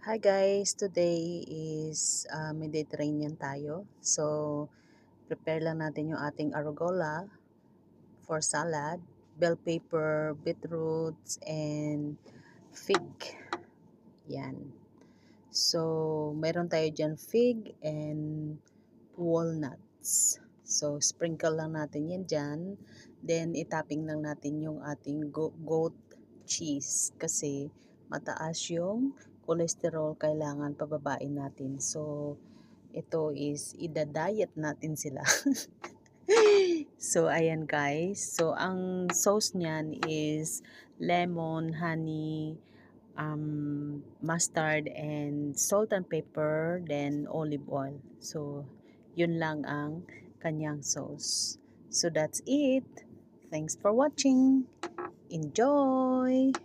Hi guys, today is Mediterranean tayo. So, prepare lang natin yung ating arugula for salad, bell pepper, beetroots, and fig. Yan. So, meron tayo dyan fig and walnuts. So, sprinkle lang natin yan dyan. Then, itapping lang natin yung ating goat cheese kasi mataas yung cholesterol, kailangan pababain natin. So, ito is ida-diet natin sila. So, ayan guys. So, ang sauce niyan is lemon, honey, mustard, and salt and pepper, then olive oil. So, yun lang ang kanyang sauce. So, that's it. Thanks for watching. Enjoy!